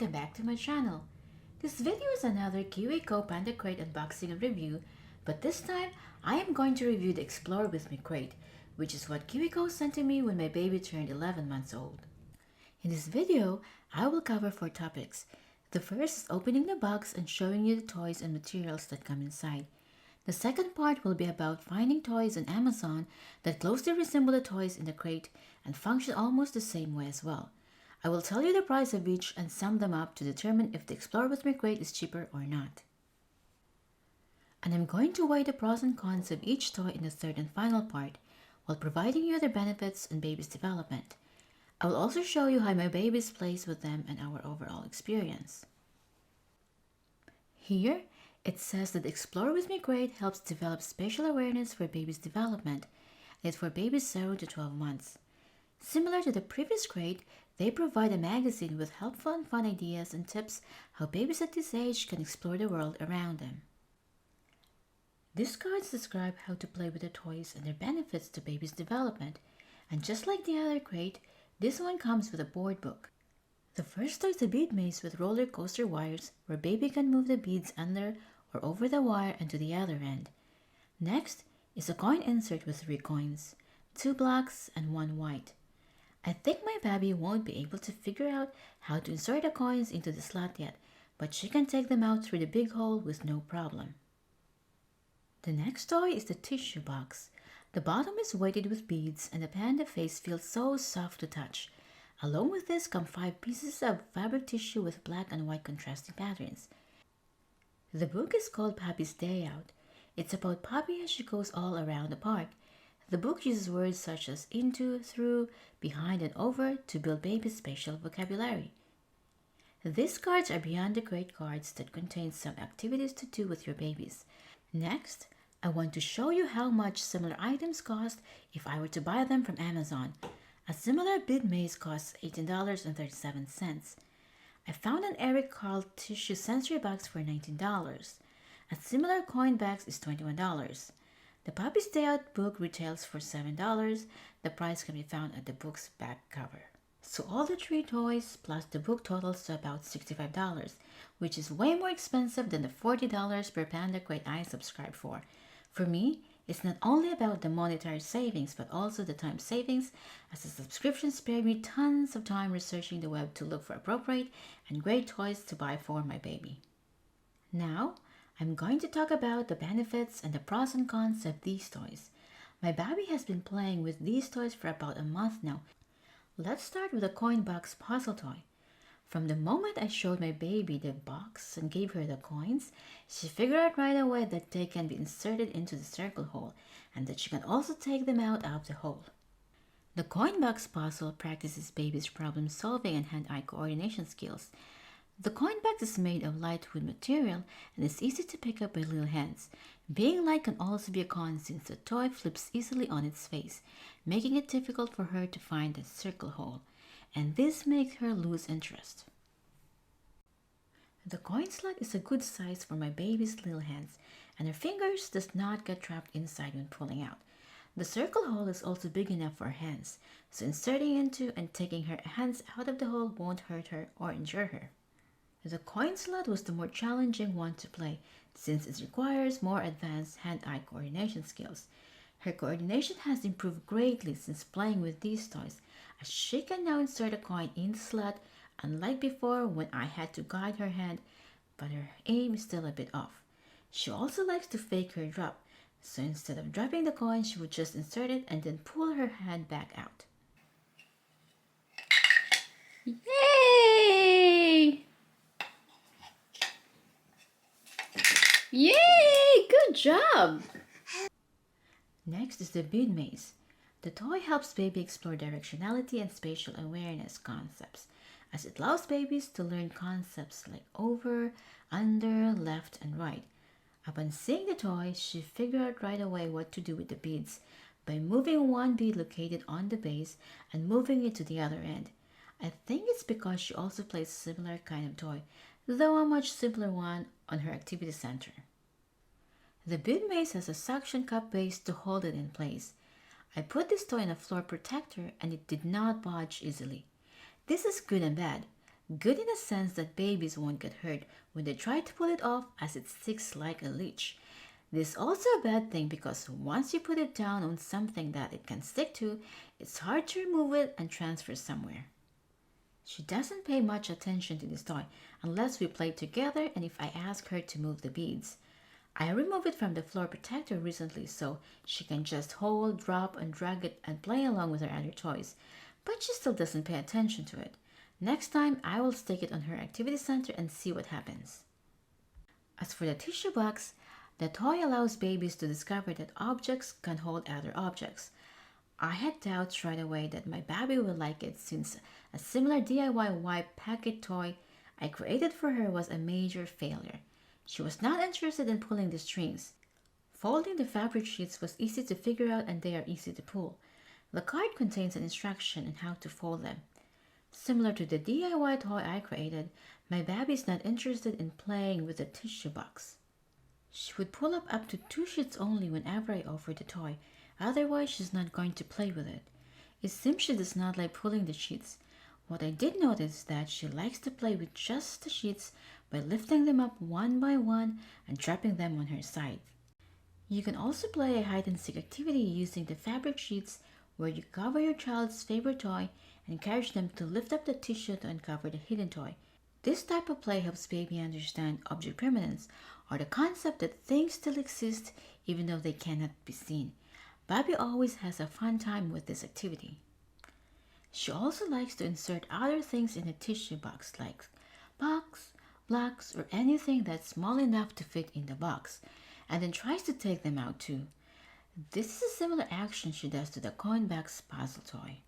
welcome back to my channel. This video is another KiwiCo Panda Crate unboxing and review, but this time I am going to review the Explore With Me crate, which is what KiwiCo sent to me when my baby turned 11 months old. In this video, I will cover 4 topics. The first is opening the box and showing you the toys and materials that come inside. The second part will be about finding toys on Amazon that closely resemble the toys in the crate and function almost the same way as well. I will tell you the price of each and sum them up to determine if the Explore With Me crate is cheaper or not. And I'm going to weigh the pros and cons of each toy in the third and final part, while providing you the benefits and baby's development. I will also show you how my babies plays with them and our overall experience. Here, it says that the Explore With Me crate helps develop spatial awareness for baby's development, and it's for babies 0 to 12 months. Similar to the previous crate, they provide a magazine with helpful and fun ideas and tips how babies at this age can explore the world around them. These cards describe how to play with the toys and their benefits to baby's development, and just like the other crate, this one comes with a board book. The first toy is a bead maze with roller coaster wires where baby can move the beads under or over the wire and to the other end. Next is a coin insert with 3 coins, 2 blacks and 1 white. I think my baby won't be able to figure out how to insert the coins into the slot yet, but she can take them out through the big hole with no problem. The next toy is the tissue box. The bottom is weighted with beads and the panda face feels so soft to touch. Along with this come 5 pieces of fabric tissue with black and white contrasting patterns. The book is called Poppy's Day Out. It's about Poppy as she goes all around the park. The book uses words such as into, through, behind, and over to build baby's spatial vocabulary. These cards are beyond the crate cards that contain some activities to do with your babies. Next, I want to show you how much similar items cost if I were to buy them from Amazon. A similar bead maze costs $18.37. I found an Eric Carle tissue sensory box for $19. A similar coin box is $21. The Poppy's Day Out book retails for $7. The price can be found at the book's back cover. So all the 3 toys plus the book totals to about $65, which is way more expensive than the $40 per Panda Crate I subscribe for. For me, it's not only about the monetary savings but also the time savings, as the subscription spared me tons of time researching the web to look for appropriate and great toys to buy for my baby. Now, I'm going to talk about the benefits and the pros and cons of these toys. My baby has been playing with these toys for about a month now. Let's start with the coin box puzzle toy. From the moment I showed my baby the box and gave her the coins, she figured out right away that they can be inserted into the circle hole and that she can also take them out of the hole. The coin box puzzle practices baby's problem solving and hand-eye coordination skills. The coin box is made of lightwood material and is easy to pick up by little hands. Being light can also be a con since the toy flips easily on its face, making it difficult for her to find the circle hole, and this makes her lose interest. The coin slot is a good size for my baby's little hands, and her fingers does not get trapped inside when pulling out. The circle hole is also big enough for her hands, so inserting into and taking her hands out of the hole won't hurt her or injure her. The coin slot was the more challenging one to play since it requires more advanced hand-eye coordination skills. Her coordination has improved greatly since playing with these toys, as she can now insert a coin in the slot, unlike before when I had to guide her hand, but her aim is still a bit off. She also likes to fake her drop, so instead of dropping the coin, she would just insert it and then pull her hand back out. Yay! Yay! Good job! Next is the bead maze. The toy helps baby explore directionality and spatial awareness concepts, as it allows babies to learn concepts like over, under, left, and right. Upon seeing the toy, she figured out right away what to do with the beads by moving one bead located on the base and moving it to the other end. I think it's because she also plays a similar kind of toy, though a much simpler one, on her activity center. The bead maze has a suction cup base to hold it in place. I put this toy in a floor protector and it did not budge easily. This is good and bad. Good in the sense that babies won't get hurt when they try to pull it off as it sticks like a leech. This is also a bad thing because once you put it down on something that it can stick to, it's hard to remove it and transfer somewhere. She doesn't pay much attention to this toy unless we play together and if I ask her to move the beads. I removed it from the floor protector recently so she can just hold, drop, and drag it and play along with her other toys, but she still doesn't pay attention to it. Next time, I will stick it on her activity center and see what happens. As for the tissue box, the toy allows babies to discover that objects can hold other objects. I had doubts right away that my baby would like it since a similar DIY wipe packet toy I created for her was a major failure. She was not interested in pulling the strings. Folding the fabric sheets was easy to figure out and they are easy to pull. The card contains an instruction on how to fold them. Similar to the DIY toy I created, my baby is not interested in playing with the tissue box. She would pull up to 2 sheets only whenever I offer the toy, otherwise she's not going to play with it. It seems she does not like pulling the sheets. What I did notice is that she likes to play with just the sheets by lifting them up one by one and dropping them on her side. You can also play a hide and seek activity using the fabric sheets where you cover your child's favorite toy and encourage them to lift up the tissue to uncover the hidden toy. This type of play helps baby understand object permanence, or the concept that things still exist even though they cannot be seen. Babby always has a fun time with this activity. She also likes to insert other things in a tissue box like box, blocks, or anything that's small enough to fit in the box, and then tries to take them out too. This is a similar action she does to the coin box puzzle toy.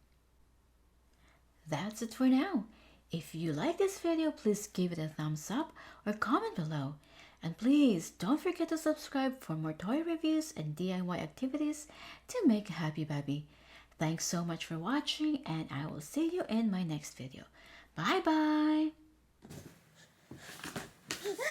That's it for now. If you like this video, please give it a thumbs up or comment below. And please don't forget to subscribe for more toy reviews and DIY activities to make a happy baby. Thanks so much for watching and I will see you in my next video. Bye bye!